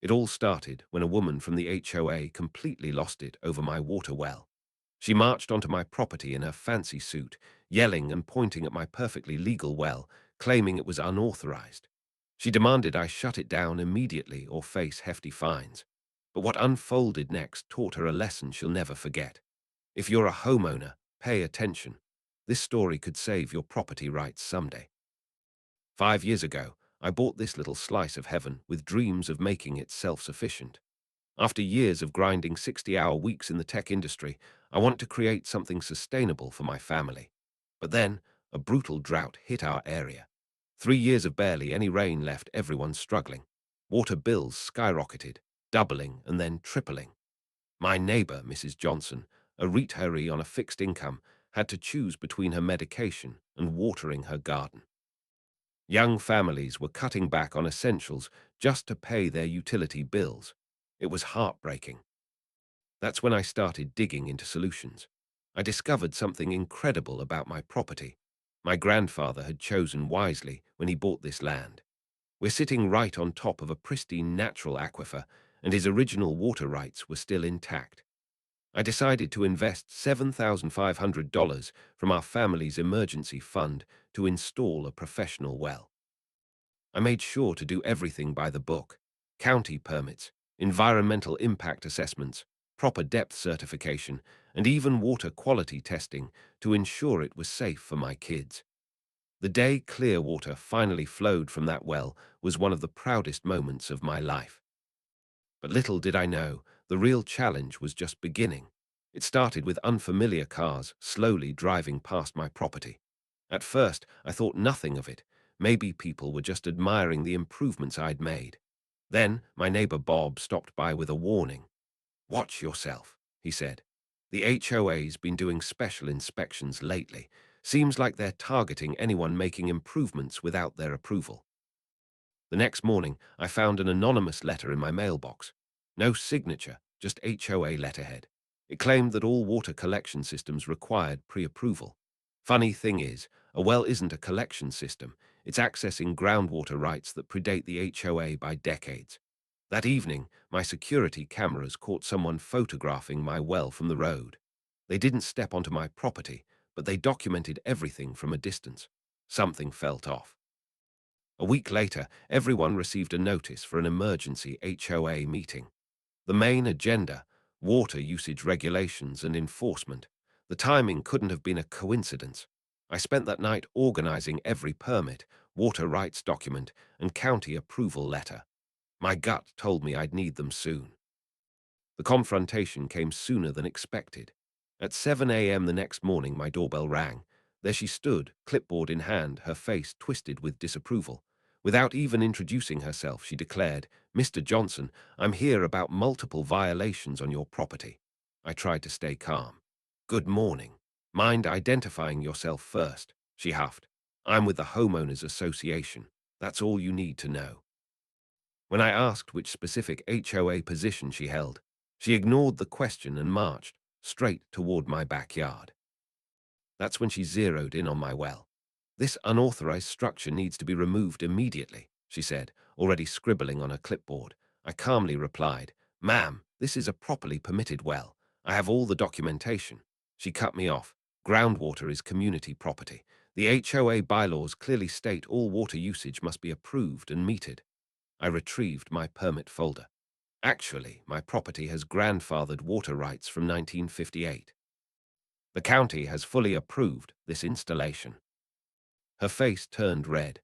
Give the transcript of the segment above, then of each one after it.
It all started when a woman from the HOA completely lost it over my water well. She marched onto my property in her fancy suit, yelling and pointing at my perfectly legal well, claiming it was unauthorized. She demanded I shut it down immediately or face hefty fines. But what unfolded next taught her a lesson she'll never forget. If you're a homeowner, pay attention. This story could save your property rights someday. 5 years ago, I bought this little slice of heaven with dreams of making it self-sufficient. After years of grinding 60-hour weeks in the tech industry, I want to create something sustainable for my family. But then, a brutal drought hit our area. 3 years of barely any rain left everyone struggling. Water bills skyrocketed, doubling and then tripling. My neighbor, Mrs. Johnson, a retiree on a fixed income, had to choose between her medication and watering her garden. Young families were cutting back on essentials just to pay their utility bills. It was heartbreaking. That's when I started digging into solutions. I discovered something incredible about my property. My grandfather had chosen wisely when he bought this land. We're sitting right on top of a pristine natural aquifer, and his original water rights were still intact. I decided to invest $7,500 from our family's emergency fund to install a professional well. I made sure to do everything by the book: county permits, environmental impact assessments, proper depth certification, and even water quality testing to ensure it was safe for my kids. The day clear water finally flowed from that well was one of the proudest moments of my life. But little did I know, the real challenge was just beginning. It started with unfamiliar cars slowly driving past my property. At first, I thought nothing of it. Maybe people were just admiring the improvements I'd made. Then, my neighbor Bob stopped by with a warning. "Watch yourself," he said. "The HOA's been doing special inspections lately. Seems like they're targeting anyone making improvements without their approval." The next morning, I found an anonymous letter in my mailbox. No signature, just HOA letterhead. It claimed that all water collection systems required pre-approval. Funny thing is, a well isn't a collection system. It's accessing groundwater rights that predate the HOA by decades. That evening, my security cameras caught someone photographing my well from the road. They didn't step onto my property, but they documented everything from a distance. Something felt off. A week later, everyone received a notice for an emergency HOA meeting. The main agenda: water usage regulations and enforcement. The timing couldn't have been a coincidence. I spent that night organizing every permit, water rights document, and county approval letter. My gut told me I'd need them soon. The confrontation came sooner than expected. At 7 a.m. the next morning, my doorbell rang. There she stood, clipboard in hand, her face twisted with disapproval. Without even introducing herself, she declared, "Mr. Johnson, I'm here about multiple violations on your property." I tried to stay calm. "Good morning. Mind identifying yourself first," she huffed. "I'm with the Homeowners Association. That's all you need to know." When I asked which specific HOA position she held, she ignored the question and marched straight toward my backyard. That's when she zeroed in on my well. "This unauthorized structure needs to be removed immediately," she said, already scribbling on her clipboard. I calmly replied, "Ma'am, this is a properly permitted well. I have all the documentation." She cut me off. "Groundwater is community property. The HOA bylaws clearly state all water usage must be approved and metered." I retrieved my permit folder. Actually, my property has grandfathered water rights from 1958. The county has fully approved this installation. Her face turned red.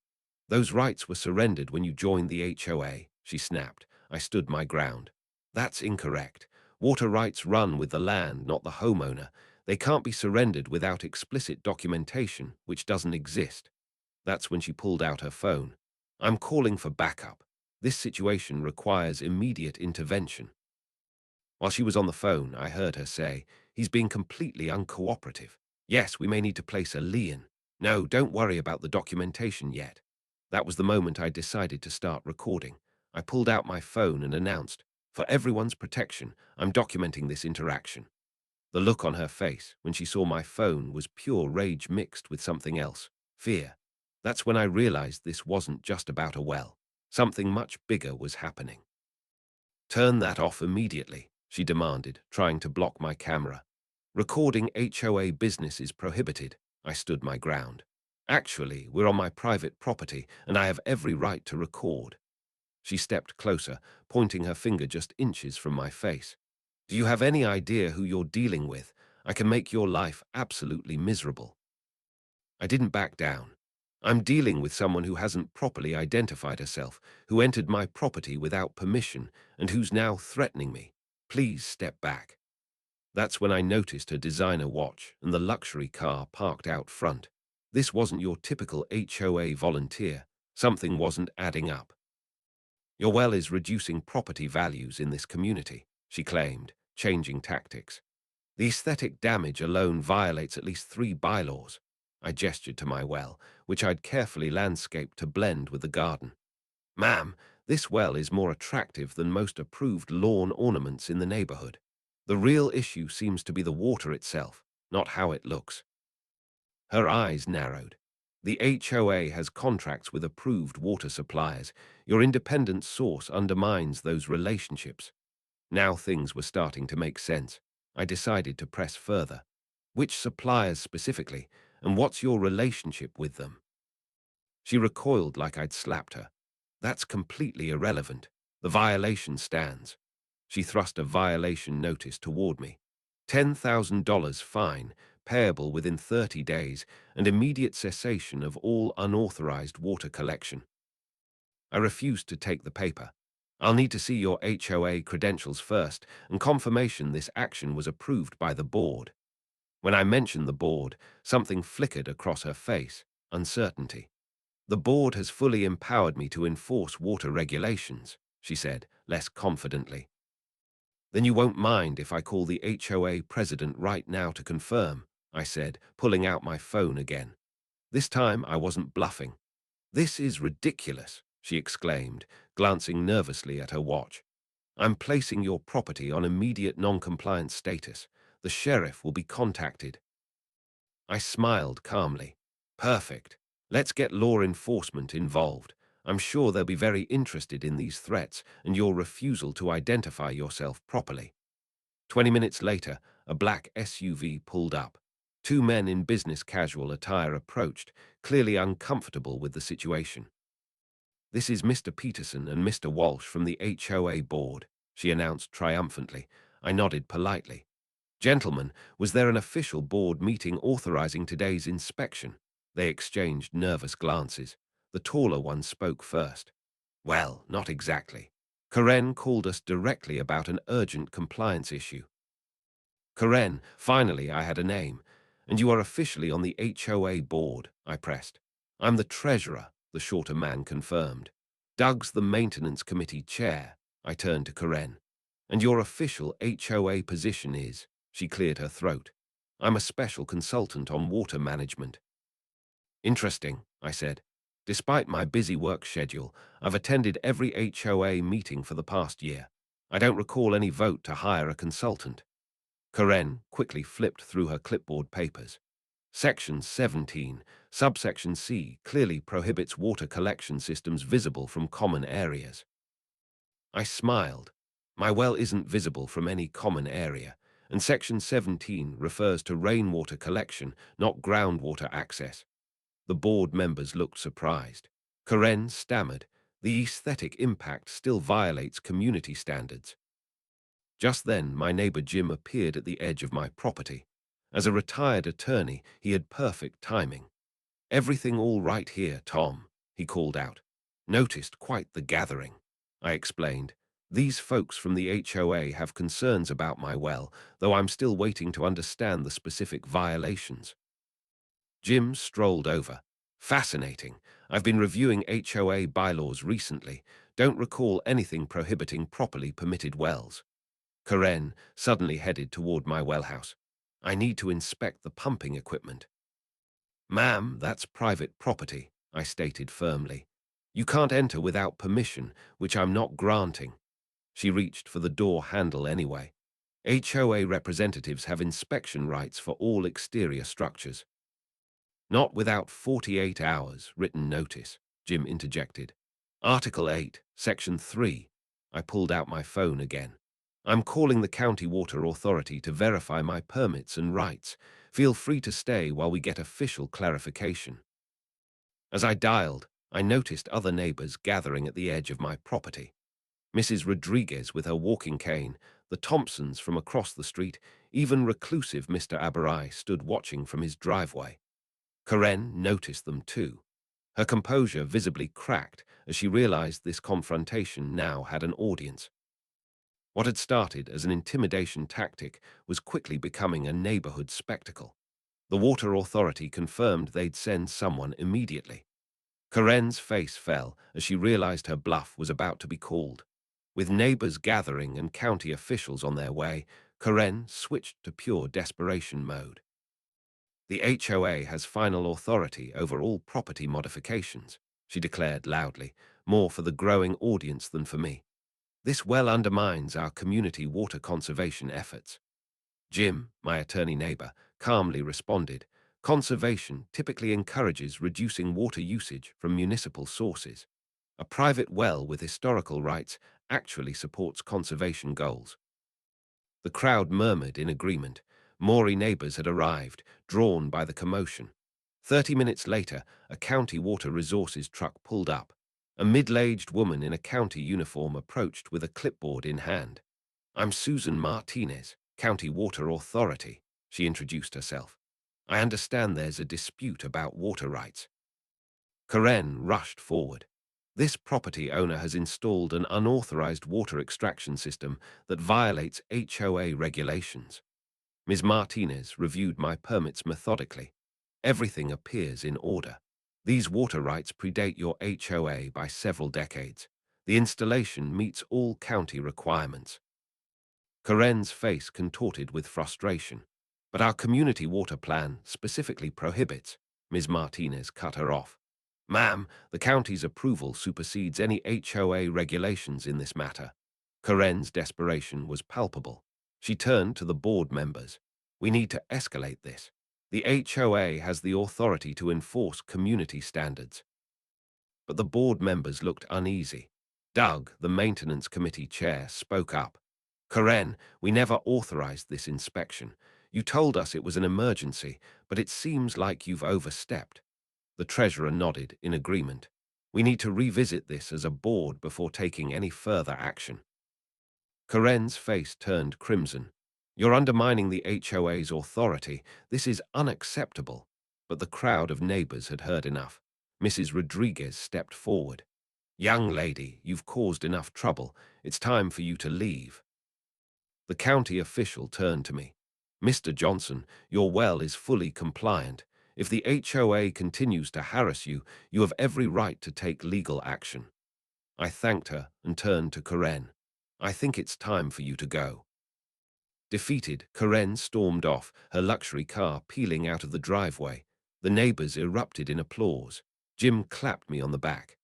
"Those rights were surrendered when you joined the HOA," she snapped. I stood my ground. "That's incorrect. Water rights run with the land, not the homeowner. They can't be surrendered without explicit documentation, which doesn't exist." That's when she pulled out her phone. "I'm calling for backup. This situation requires immediate intervention." While she was on the phone, I heard her say, "He's being completely uncooperative. Yes, we may need to place a lien. No, don't worry about the documentation yet." That was the moment I decided to start recording. I pulled out my phone and announced, "For everyone's protection, I'm documenting this interaction." The look on her face when she saw my phone was pure rage mixed with something else: fear. That's when I realized this wasn't just about a well. Something much bigger was happening. Turn that off immediately, she demanded, trying to block my camera. Recording HOA business is prohibited. I stood my ground. Actually, we're on my private property, and I have every right to record. She stepped closer, pointing her finger just inches from my face. Do you have any idea who you're dealing with? I can make your life absolutely miserable. I didn't back down. I'm dealing with someone who hasn't properly identified herself, who entered my property without permission, and who's now threatening me. Please step back. That's when I noticed her designer watch and the luxury car parked out front. This wasn't your typical HOA volunteer. Something wasn't adding up. Your well is reducing property values in this community, she claimed, changing tactics. The aesthetic damage alone violates at least 3 bylaws. I gestured to my well, which I'd carefully landscaped to blend with the garden. Ma'am, this well is more attractive than most approved lawn ornaments in the neighborhood. The real issue seems to be the water itself, not how it looks. Her eyes narrowed. The HOA has contracts with approved water suppliers. Your independent source undermines those relationships. Now things were starting to make sense. I decided to press further. Which suppliers specifically, and what's your relationship with them? She recoiled like I'd slapped her. That's completely irrelevant. The violation stands. She thrust a violation notice toward me. $10,000 fine, payable within 30 days, and immediate cessation of all unauthorized water collection. I refused to take the paper. I'll need to see your HOA credentials first and confirmation this action was approved by the board. When I mentioned the board, something flickered across her face, uncertainty. The board has fully empowered me to enforce water regulations, she said, less confidently. Then you won't mind if I call the HOA president right now to confirm, I said, pulling out my phone again. This time I wasn't bluffing. This is ridiculous, she exclaimed, glancing nervously at her watch. I'm placing your property on immediate non-compliance status. The sheriff will be contacted. I smiled calmly. Perfect. Let's get law enforcement involved. I'm sure they'll be very interested in these threats and your refusal to identify yourself properly. 20 minutes later, a black SUV pulled up. 2 men in business casual attire approached, clearly uncomfortable with the situation. This is Mr. Peterson and Mr. Walsh from the HOA board, she announced triumphantly. I nodded politely. Gentlemen, was there an official board meeting authorizing today's inspection? They exchanged nervous glances. The taller one spoke first. Well, not exactly. Karen called us directly about an urgent compliance issue. Karen, finally I had a name. And you are officially on the HOA board, I pressed. I'm the treasurer, the shorter man confirmed. Doug's the maintenance committee chair, I turned to Karen. And your official HOA position is, she cleared her throat. I'm a special consultant on water management. Interesting, I said. Despite my busy work schedule, I've attended every HOA meeting for the past year. I don't recall any vote to hire a consultant. Karen quickly flipped through her clipboard papers. Section 17, subsection C, clearly prohibits water collection systems visible from common areas. I smiled. My well isn't visible from any common area, and Section 17 refers to rainwater collection, not groundwater access. The board members looked surprised. Karen stammered, the aesthetic impact still violates community standards. Just then, my neighbor Jim appeared at the edge of my property. As a retired attorney, he had perfect timing. Everything all right here, Tom, he called out. Noticed quite the gathering, I explained. These folks from the HOA have concerns about my well, though I'm still waiting to understand the specific violations. Jim strolled over. Fascinating. I've been reviewing HOA bylaws recently. Don't recall anything prohibiting properly permitted wells. Karen suddenly headed toward my wellhouse. I need to inspect the pumping equipment. Ma'am, that's private property, I stated firmly. You can't enter without permission, which I'm not granting. She reached for the door handle anyway. HOA representatives have inspection rights for all exterior structures. Not without 48 hours written notice, Jim interjected. Article 8, Section 3. I pulled out my phone again. I'm calling the County Water Authority to verify my permits and rights. Feel free to stay while we get official clarification. As I dialed, I noticed other neighbors gathering at the edge of my property. Mrs. Rodriguez with her walking cane, the Thompsons from across the street, even reclusive Mr. Aberai stood watching from his driveway. Karen noticed them too. Her composure visibly cracked as she realized this confrontation now had an audience. What had started as an intimidation tactic was quickly becoming a neighborhood spectacle. The water authority confirmed they'd send someone immediately. Karen's face fell as she realized her bluff was about to be called. With neighbors gathering and county officials on their way, Karen switched to pure desperation mode. The HOA has final authority over all property modifications, she declared loudly, more for the growing audience than for me. This well undermines our community water conservation efforts. Jim, my attorney neighbor, calmly responded, conservation typically encourages reducing water usage from municipal sources. A private well with historical rights actually supports conservation goals. The crowd murmured in agreement. More neighbors had arrived, drawn by the commotion. 30 minutes later, a county water resources truck pulled up. A middle-aged woman in a county uniform approached with a clipboard in hand. I'm Susan Martinez, County Water Authority, she introduced herself. I understand there's a dispute about water rights. Karen rushed forward. This property owner has installed an unauthorized water extraction system that violates HOA regulations. Ms. Martinez reviewed my permits methodically. Everything appears in order. These water rights predate your HOA by several decades. The installation meets all county requirements. Karen's face contorted with frustration. But our community water plan specifically prohibits. Ms. Martinez cut her off. Ma'am, the county's approval supersedes any HOA regulations in this matter. Karen's desperation was palpable. She turned to the board members. We need to escalate this. The HOA has the authority to enforce community standards. But the board members looked uneasy. Doug, the maintenance committee chair, spoke up. Karen, we never authorized this inspection. You told us it was an emergency, but it seems like you've overstepped. The treasurer nodded in agreement. We need to revisit this as a board before taking any further action. Karen's face turned crimson. You're undermining the HOA's authority. This is unacceptable. But the crowd of neighbors had heard enough. Mrs. Rodriguez stepped forward. Young lady, you've caused enough trouble. It's time for you to leave. The county official turned to me. Mr. Johnson, your well is fully compliant. If the HOA continues to harass you, you have every right to take legal action. I thanked her and turned to Karen. I think it's time for you to go. Defeated, Karen stormed off, her luxury car peeling out of the driveway. The neighbors erupted in applause. Jim clapped me on the back.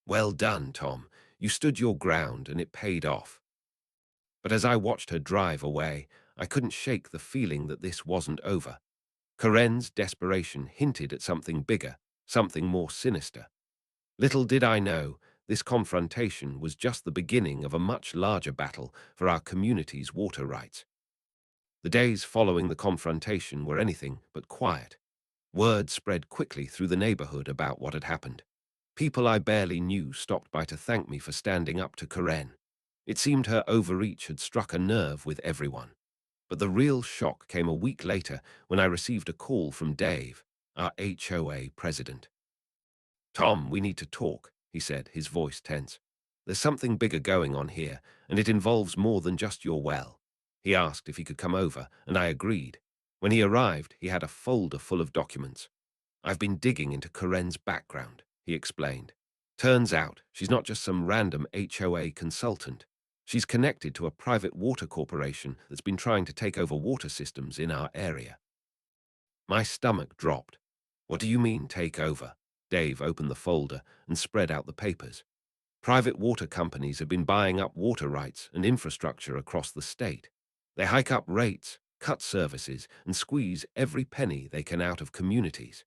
Well done, Tom. You stood your ground and it paid off. But as I watched her drive away, I couldn't shake the feeling that this wasn't over. Karen's desperation hinted at something bigger, something more sinister. Little did I know, this confrontation was just the beginning of a much larger battle for our community's water rights. The days following the confrontation were anything but quiet. Word spread quickly through the neighborhood about what had happened. People I barely knew stopped by to thank me for standing up to Karen. It seemed her overreach had struck a nerve with everyone. But the real shock came a week later when I received a call from Dave, our HOA president. Tom, we need to talk, he said, his voice tense. There's something bigger going on here, and it involves more than just your well. He asked if he could come over, and I agreed. When he arrived, he had a folder full of documents. I've been digging into Karen's background, he explained. Turns out, she's not just some random HOA consultant. She's connected to a private water corporation that's been trying to take over water systems in our area. My stomach dropped. What do you mean, take over? Dave opened the folder and spread out the papers. Private water companies have been buying up water rights and infrastructure across the state. They hike up rates, cut services, and squeeze every penny they can out of communities.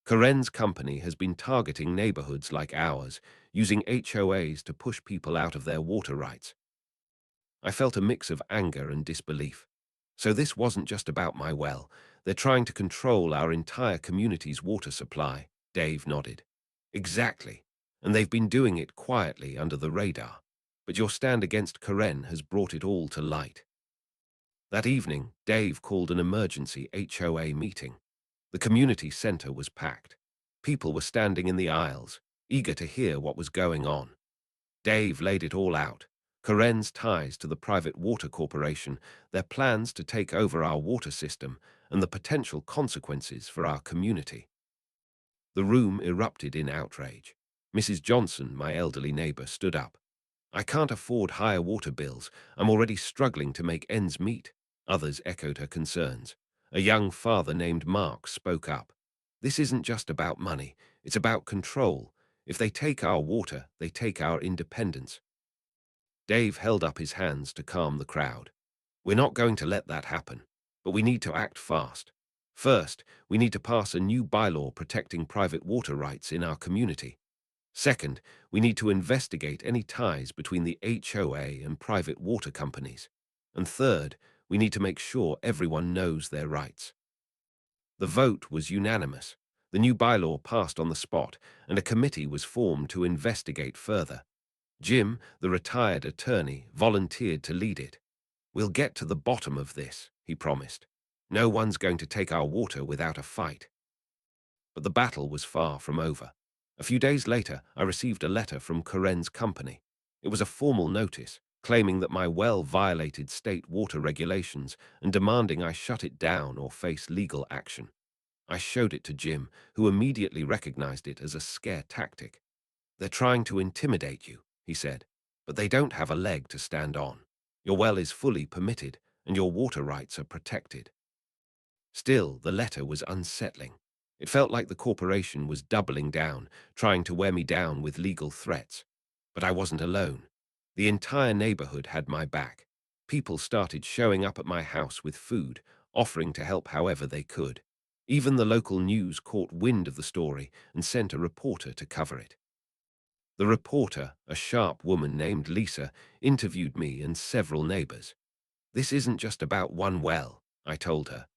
Karen's company has been targeting neighborhoods like ours, using HOAs to push people out of their water rights. I felt a mix of anger and disbelief. So this wasn't just about my well. They're trying to control our entire community's water supply. Dave nodded. Exactly. And they've been doing it quietly under the radar. But your stand against Karen has brought it all to light. That evening, Dave called an emergency HOA meeting. The community center was packed. People were standing in the aisles, eager to hear what was going on. Dave laid it all out. Karen's ties to the private water corporation, their plans to take over our water system, and the potential consequences for our community. The room erupted in outrage. Mrs. Johnson, my elderly neighbor, stood up. I can't afford higher water bills. I'm already struggling to make ends meet. Others echoed her concerns. A young father named Mark spoke up. This isn't just about money. It's about control. If they take our water, they take our independence. Dave held up his hands to calm the crowd. We're not going to let that happen, but we need to act fast. First, we need to pass a new bylaw protecting private water rights in our community. Second, we need to investigate any ties between the HOA and private water companies. And third, we need to make sure everyone knows their rights. The vote was unanimous. The new bylaw passed on the spot, and a committee was formed to investigate further. Jim, the retired attorney, volunteered to lead it. We'll get to the bottom of this, he promised. No one's going to take our water without a fight. But the battle was far from over. A few days later, I received a letter from Karen's company. It was a formal notice, claiming that my well violated state water regulations and demanding I shut it down or face legal action. I showed it to Jim, who immediately recognized it as a scare tactic. They're trying to intimidate you, he said, but they don't have a leg to stand on. Your well is fully permitted, and your water rights are protected. Still, the letter was unsettling. It felt like the corporation was doubling down, trying to wear me down with legal threats. But I wasn't alone. The entire neighborhood had my back. People started showing up at my house with food, offering to help however they could. Even the local news caught wind of the story and sent a reporter to cover it. The reporter, a sharp woman named Lisa, interviewed me and several neighbors. This isn't just about one well, I told her.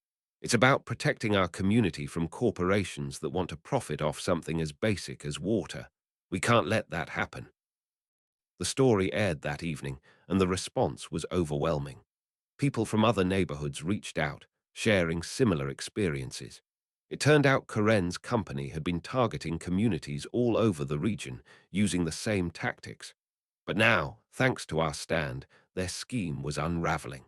It's about protecting our community from corporations that want to profit off something as basic as water. We can't let that happen. The story aired that evening, and the response was overwhelming. People from other neighborhoods reached out, sharing similar experiences. It turned out Karen's company had been targeting communities all over the region, using the same tactics. But now, thanks to our stand, their scheme was unraveling.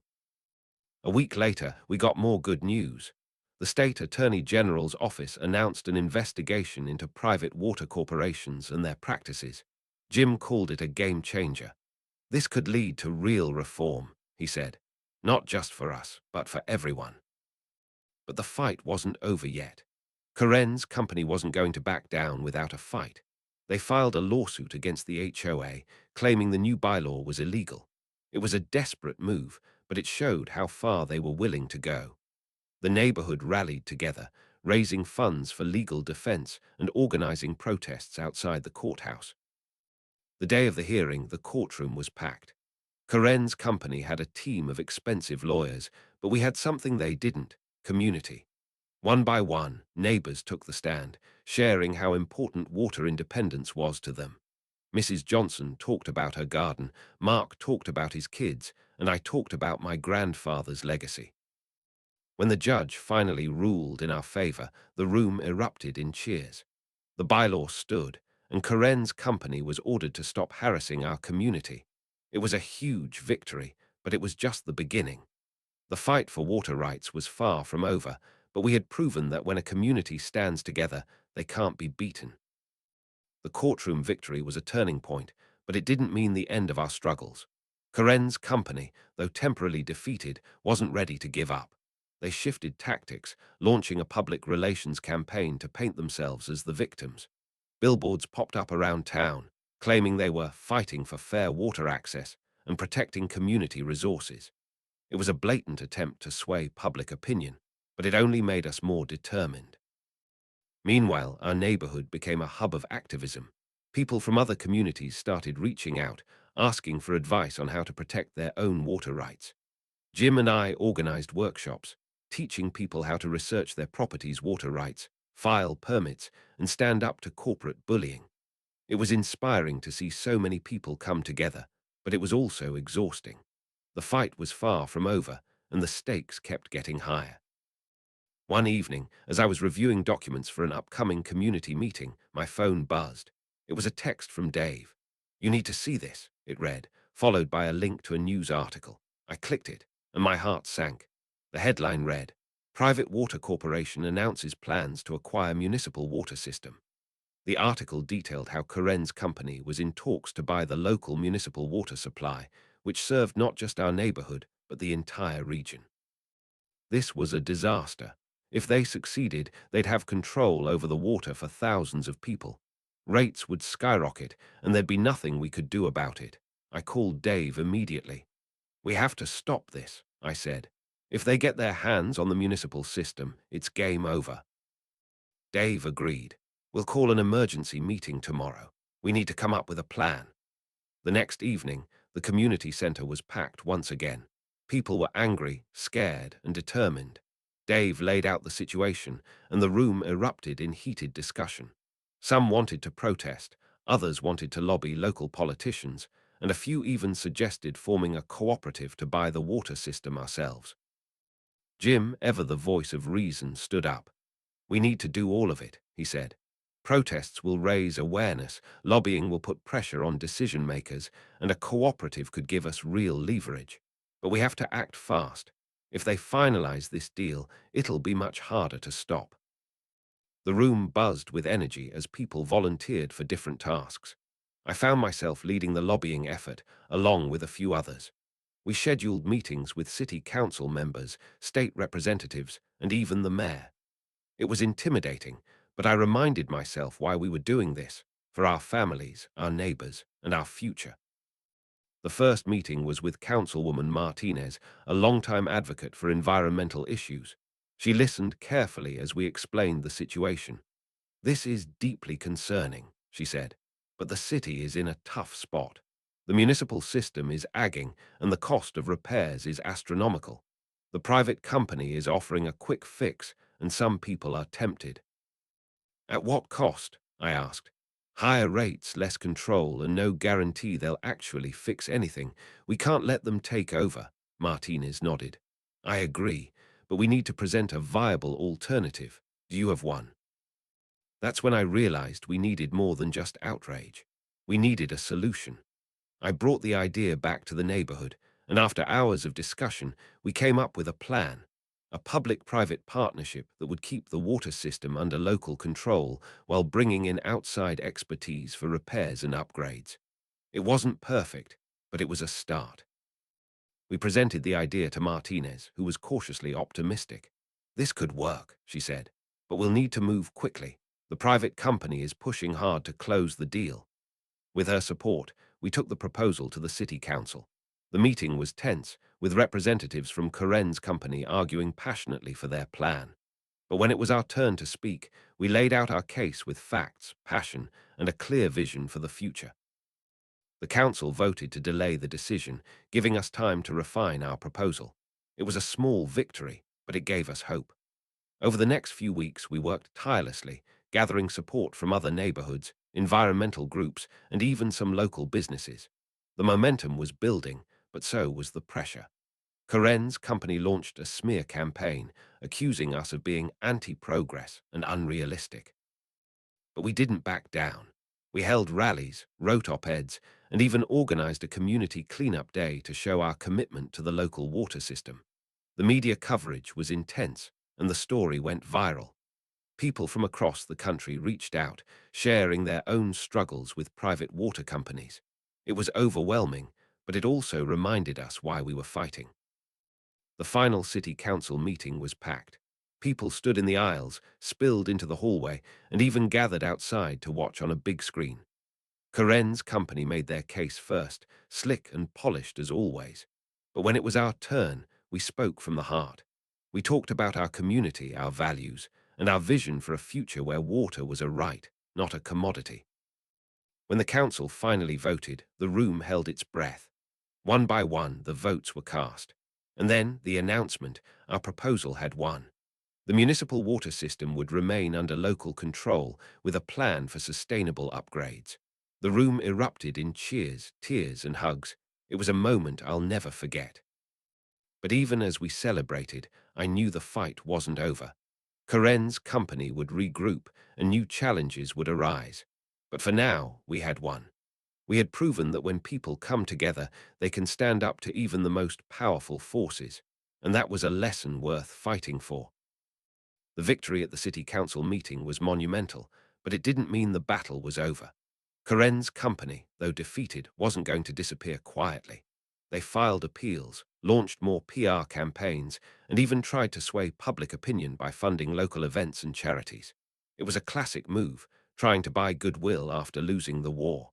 A week later, we got more good news. The state attorney general's office announced an investigation into private water corporations and their practices. Jim called it a game changer. This could lead to real reform, he said. Not just for us, but for everyone. But the fight wasn't over yet. Karen's company wasn't going to back down without a fight. They filed a lawsuit against the HOA, claiming the new bylaw was illegal. It was a desperate move, but it showed how far they were willing to go. The neighborhood rallied together, raising funds for legal defense and organizing protests outside the courthouse. The day of the hearing, the courtroom was packed. Karen's company had a team of expensive lawyers, but we had something they didn't: community. One by one, neighbors took the stand, sharing how important water independence was to them. Mrs. Johnson talked about her garden, Mark talked about his kids, and I talked about my grandfather's legacy. When the judge finally ruled in our favor, the room erupted in cheers. The bylaw stood, and Karen's company was ordered to stop harassing our community. It was a huge victory, but it was just the beginning. The fight for water rights was far from over, but we had proven that when a community stands together, they can't be beaten. The courtroom victory was a turning point, but it didn't mean the end of our struggles. Karen's company, though temporarily defeated, wasn't ready to give up. They shifted tactics, launching a public relations campaign to paint themselves as the victims. Billboards popped up around town, claiming they were fighting for fair water access and protecting community resources. It was a blatant attempt to sway public opinion, but it only made us more determined. Meanwhile, our neighborhood became a hub of activism. People from other communities started reaching out, asking for advice on how to protect their own water rights. Jim and I organized workshops, teaching people how to research their property's water rights, file permits, and stand up to corporate bullying. It was inspiring to see so many people come together, but it was also exhausting. The fight was far from over, and the stakes kept getting higher. One evening, as I was reviewing documents for an upcoming community meeting, my phone buzzed. It was a text from Dave. "You need to see this," it read, followed by a link to a news article. I clicked it, and my heart sank. The headline read, "Private Water Corporation announces plans to acquire municipal water system." The article detailed how Karen's company was in talks to buy the local municipal water supply, which served not just our neighborhood, but the entire region. This was a disaster. If they succeeded, they'd have control over the water for thousands of people. Rates would skyrocket, and there'd be nothing we could do about it. I called Dave immediately. "We have to stop this," I said. "If they get their hands on the municipal system, it's game over." Dave agreed. "We'll call an emergency meeting tomorrow. We need to come up with a plan." The next evening, the community center was packed once again. People were angry, scared, and determined. Dave laid out the situation, and the room erupted in heated discussion. Some wanted to protest, others wanted to lobby local politicians, and a few even suggested forming a cooperative to buy the water system ourselves. Jim, ever the voice of reason, stood up. "We need to do all of it," he said. "Protests will raise awareness, lobbying will put pressure on decision makers, and a cooperative could give us real leverage. But we have to act fast. If they finalize this deal, it'll be much harder to stop." The room buzzed with energy as people volunteered for different tasks. I found myself leading the lobbying effort, along with a few others. We scheduled meetings with city council members, state representatives, and even the mayor. It was intimidating, but I reminded myself why we were doing this, for our families, our neighbors, and our future. The first meeting was with Councilwoman Martinez, a longtime advocate for environmental issues. She listened carefully as we explained the situation. "This is deeply concerning," she said, "but the city is in a tough spot. The municipal system is agging, and the cost of repairs is astronomical. The private company is offering a quick fix, and some people are tempted." "At what cost?" I asked. "Higher rates, less control, and no guarantee they'll actually fix anything. We can't let them take over," Martinez nodded. "I agree, but we need to present a viable alternative. Do you have one?" That's when I realized we needed more than just outrage. We needed a solution. I brought the idea back to the neighborhood, and after hours of discussion, we came up with a plan. A public-private partnership that would keep the water system under local control while bringing in outside expertise for repairs and upgrades. It wasn't perfect, but it was a start. We presented the idea to Martinez, who was cautiously optimistic. "This could work," she said, "but we'll need to move quickly. The private company is pushing hard to close the deal." With her support, we took the proposal to the city council. The meeting was tense, with representatives from Karen's company arguing passionately for their plan. But when it was our turn to speak, we laid out our case with facts, passion, and a clear vision for the future. The council voted to delay the decision, giving us time to refine our proposal. It was a small victory, but it gave us hope. Over the next few weeks, we worked tirelessly, gathering support from other neighborhoods, environmental groups, and even some local businesses. The momentum was building, but so was the pressure. Karen's company launched a smear campaign, accusing us of being anti-progress and unrealistic. But we didn't back down. We held rallies, wrote op-eds, and even organized a community cleanup day to show our commitment to the local water system. The media coverage was intense, and the story went viral. People from across the country reached out, sharing their own struggles with private water companies. It was overwhelming, but it also reminded us why we were fighting. The final city council meeting was packed. People stood in the aisles, spilled into the hallway, and even gathered outside to watch on a big screen. Karen's company made their case first, slick and polished as always. But when it was our turn, we spoke from the heart. We talked about our community, our values, and our vision for a future where water was a right, not a commodity. When the council finally voted, the room held its breath. One by one, the votes were cast. And then the announcement: our proposal had won. The municipal water system would remain under local control with a plan for sustainable upgrades. The room erupted in cheers, tears, and hugs. It was a moment I'll never forget. But even as we celebrated, I knew the fight wasn't over. Karen's company would regroup and new challenges would arise. But for now, we had won. We had proven that when people come together, they can stand up to even the most powerful forces. And that was a lesson worth fighting for. The victory at the city council meeting was monumental, but it didn't mean the battle was over. Karen's company, though defeated, wasn't going to disappear quietly. They filed appeals, launched more PR campaigns, and even tried to sway public opinion by funding local events and charities. It was a classic move, trying to buy goodwill after losing the war.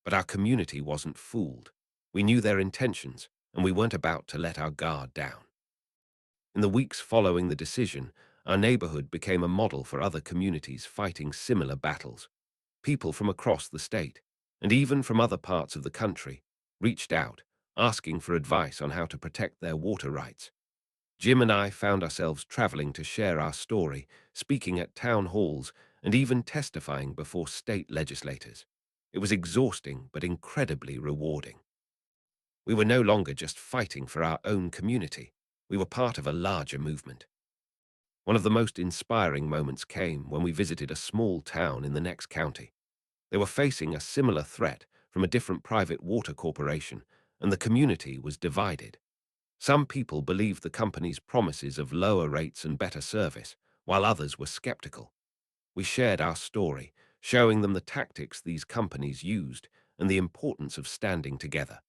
But our community wasn't fooled. We knew their intentions, and we weren't about to let our guard down. In the weeks following the decision, our neighborhood became a model for other communities fighting similar battles. People from across the state, and even from other parts of the country, reached out, asking for advice on how to protect their water rights. Jim and I found ourselves traveling to share our story, speaking at town halls, and even testifying before state legislators. It was exhausting but incredibly rewarding. We were no longer just fighting for our own community. We were part of a larger movement. One of the most inspiring moments came when we visited a small town in the next county. They were facing a similar threat from a different private water corporation, and the community was divided. Some people believed the company's promises of lower rates and better service, while others were skeptical. We shared our story, showing them the tactics these companies used and the importance of standing together.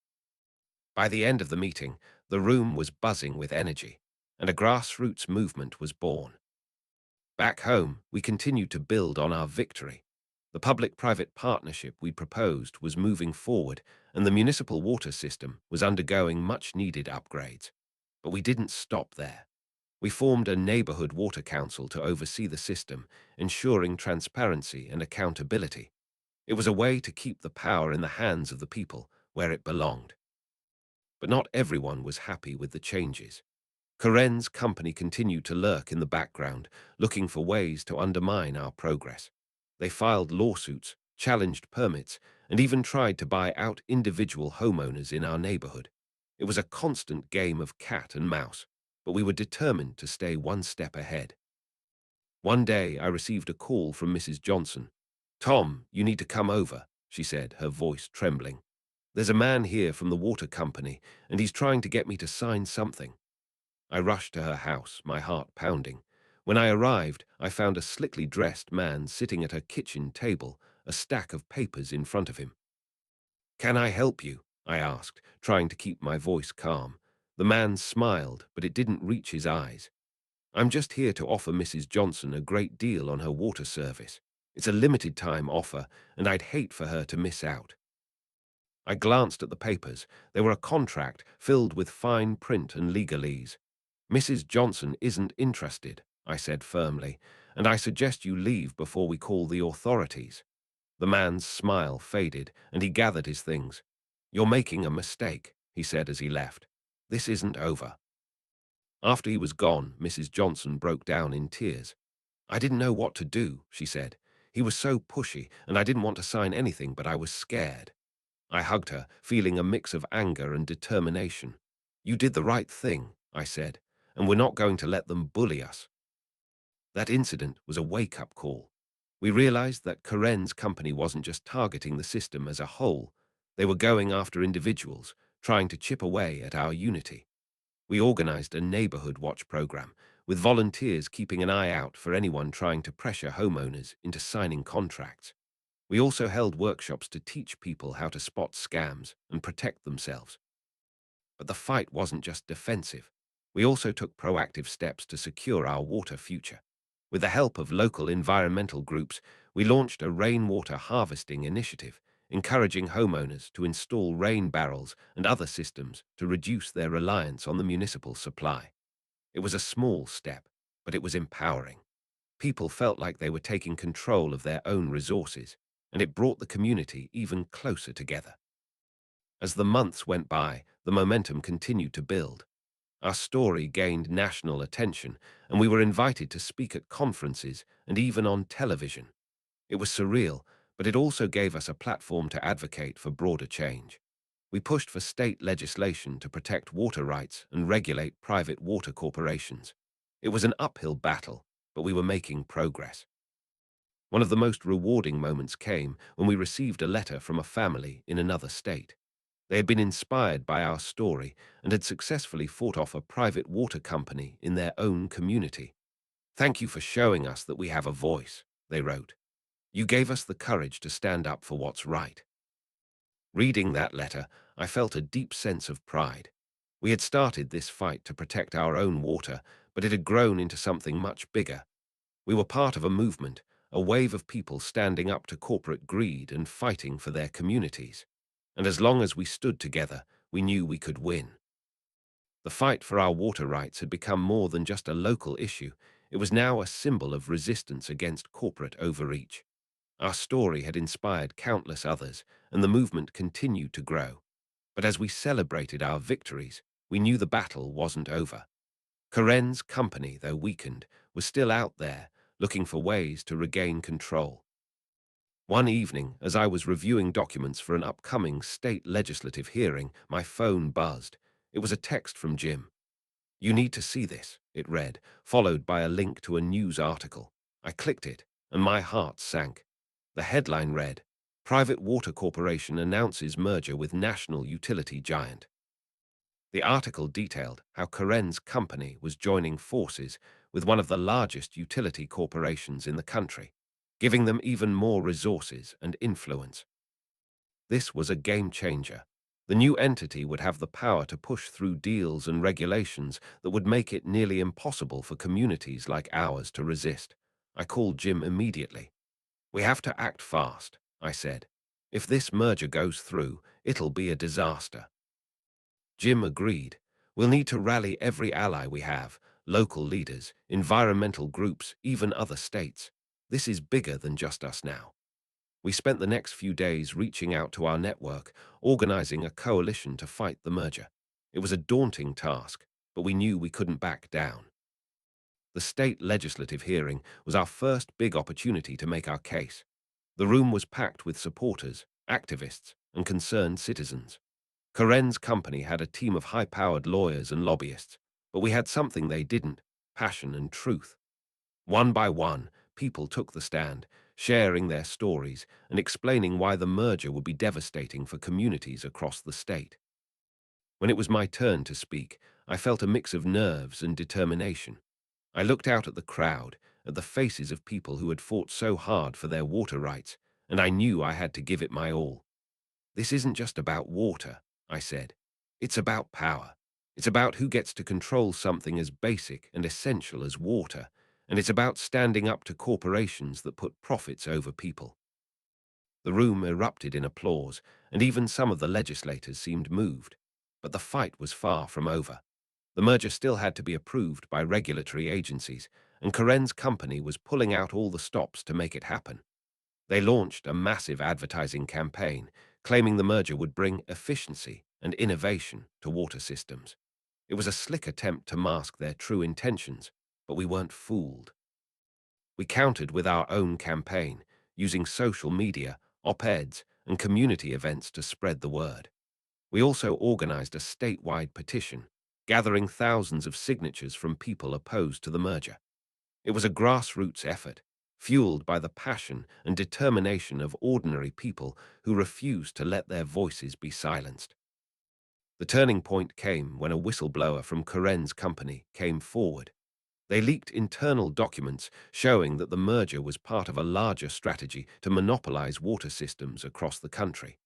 By the end of the meeting, the room was buzzing with energy, and a grassroots movement was born. Back home, we continued to build on our victory. The public-private partnership we proposed was moving forward, and the municipal water system was undergoing much-needed upgrades. But we didn't stop there. We formed a neighborhood water council to oversee the system, ensuring transparency and accountability. It was a way to keep the power in the hands of the people where it belonged. But not everyone was happy with the changes. Karen's company continued to lurk in the background, looking for ways to undermine our progress. They filed lawsuits, challenged permits, and even tried to buy out individual homeowners in our neighborhood. It was a constant game of cat and mouse, but we were determined to stay one step ahead. One day, I received a call from Mrs. Johnson. "Tom, you need to come over," she said, her voice trembling. "There's a man here from the water company, and he's trying to get me to sign something." I rushed to her house, my heart pounding. When I arrived, I found a slickly dressed man sitting at her kitchen table, a stack of papers in front of him. "Can I help you?" I asked, trying to keep my voice calm. The man smiled, but it didn't reach his eyes. "I'm just here to offer Mrs. Johnson a great deal on her water service. It's a limited-time offer, and I'd hate for her to miss out." I glanced at the papers. They were a contract filled with fine print and legalese. "Mrs. Johnson isn't interested," I said firmly, "and I suggest you leave before we call the authorities." The man's smile faded, and he gathered his things. "You're making a mistake," he said as he left. "This isn't over." After he was gone, Mrs. Johnson broke down in tears. "I didn't know what to do," she said. "He was so pushy, and I didn't want to sign anything, but I was scared." I hugged her, feeling a mix of anger and determination. "You did the right thing," I said, "and we're not going to let them bully us." That incident was a wake-up call. We realized that Karen's company wasn't just targeting the system as a whole. They were going after individuals, trying to chip away at our unity. We organized a neighborhood watch program, with volunteers keeping an eye out for anyone trying to pressure homeowners into signing contracts. We also held workshops to teach people how to spot scams and protect themselves. But the fight wasn't just defensive. We also took proactive steps to secure our water future. With the help of local environmental groups, we launched a rainwater harvesting initiative, encouraging homeowners to install rain barrels and other systems to reduce their reliance on the municipal supply. It was a small step, but it was empowering. People felt like they were taking control of their own resources. and it brought the community even closer together. As the months went by, the momentum continued to build. Our story gained national attention, and we were invited to speak at conferences and even on television. It was surreal, but it also gave us a platform to advocate for broader change. We pushed for state legislation to protect water rights and regulate private water corporations. It was an uphill battle, but we were making progress. One of the most rewarding moments came when we received a letter from a family in another state. They had been inspired by our story and had successfully fought off a private water company in their own community. "Thank you for showing us that we have a voice," they wrote. "You gave us the courage to stand up for what's right." Reading that letter, I felt a deep sense of pride. We had started this fight to protect our own water, but it had grown into something much bigger. We were part of a movement, a wave of people standing up to corporate greed and fighting for their communities. And as long as we stood together, we knew we could win. The fight for our water rights had become more than just a local issue. It was now a symbol of resistance against corporate overreach. Our story had inspired countless others, and the movement continued to grow. But as we celebrated our victories, we knew the battle wasn't over. Karen's company, though weakened, was still out there, looking for ways to regain control. One evening, as I was reviewing documents for an upcoming state legislative hearing, my phone buzzed. It was a text from Jim. "You need to see this," it read, followed by a link to a news article. I clicked it, and my heart sank. The headline read, "Private Water Corporation Announces Merger with National Utility Giant." The article detailed how Karen's company was joining forces with one of the largest utility corporations in the country, giving them even more resources and influence. This was a game changer. The new entity would have the power to push through deals and regulations that would make it nearly impossible for communities like ours to resist. I called Jim immediately. "We have to act fast," I said. "If this merger goes through, it'll be a disaster." Jim agreed. "We'll need to rally every ally we have, local leaders, environmental groups, even other states. This is bigger than just us now." We spent the next few days reaching out to our network, organizing a coalition to fight the merger. It was a daunting task, but we knew we couldn't back down. The state legislative hearing was our first big opportunity to make our case. The room was packed with supporters, activists, and concerned citizens. Karen's company had a team of high-powered lawyers and lobbyists, but we had something they didn't: passion and truth. One by one, people took the stand, sharing their stories and explaining why the merger would be devastating for communities across the state. When it was my turn to speak, I felt a mix of nerves and determination. I looked out at the crowd, at the faces of people who had fought so hard for their water rights, and I knew I had to give it my all. "This isn't just about water," I said. "It's about power. It's about who gets to control something as basic and essential as water, and it's about standing up to corporations that put profits over people." The room erupted in applause, and even some of the legislators seemed moved. But the fight was far from over. The merger still had to be approved by regulatory agencies, and Karen's company was pulling out all the stops to make it happen. They launched a massive advertising campaign, claiming the merger would bring efficiency and innovation to water systems. It was a slick attempt to mask their true intentions, but we weren't fooled. We countered with our own campaign, using social media, op-eds, and community events to spread the word. We also organized a statewide petition, gathering thousands of signatures from people opposed to the merger. It was a grassroots effort, fueled by the passion and determination of ordinary people who refused to let their voices be silenced. The turning point came when a whistleblower from Karen's company came forward. They leaked internal documents showing that the merger was part of a larger strategy to monopolize water systems across the country.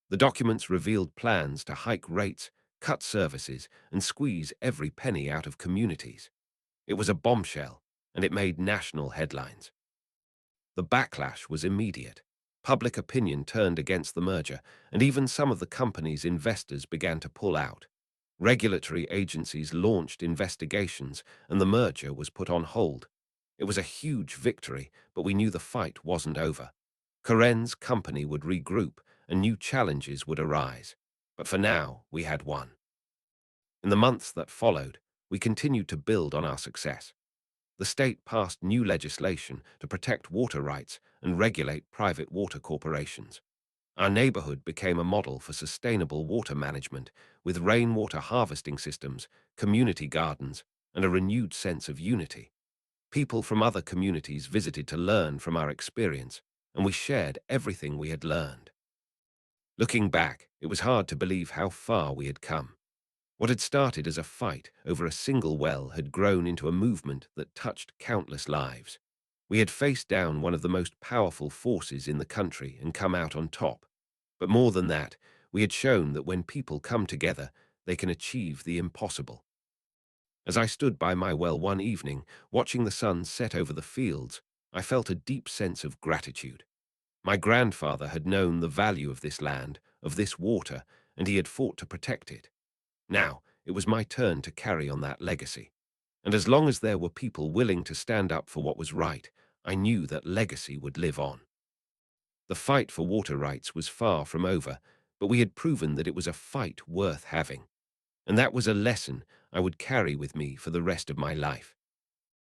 The documents revealed plans to hike rates, cut services, and squeeze every penny out of communities. It was a bombshell, and it made national headlines. The backlash was immediate. Public opinion turned against the merger, and even some of the company's investors began to pull out. Regulatory agencies launched investigations, and the merger was put on hold. It was a huge victory, but we knew the fight wasn't over. Karen's company would regroup and new challenges would arise. But for now, we had won. In the months that followed, we continued to build on our success. The state passed new legislation to protect water rights and regulate private water corporations. Our neighborhood became a model for sustainable water management with rainwater harvesting systems, community gardens, and a renewed sense of unity. People from other communities visited to learn from our experience, and we shared everything we had learned. Looking back, it was hard to believe how far we had come. What had started as a fight over a single well had grown into a movement that touched countless lives. We had faced down one of the most powerful forces in the country and come out on top. But more than that, we had shown that when people come together, they can achieve the impossible. As I stood by my well one evening, watching the sun set over the fields, I felt a deep sense of gratitude. My grandfather had known the value of this land, of this water, and he had fought to protect it. Now, it was my turn to carry on that legacy. And as long as there were people willing to stand up for what was right, I knew that legacy would live on. The fight for water rights was far from over, but we had proven that it was a fight worth having. And that was a lesson I would carry with me for the rest of my life.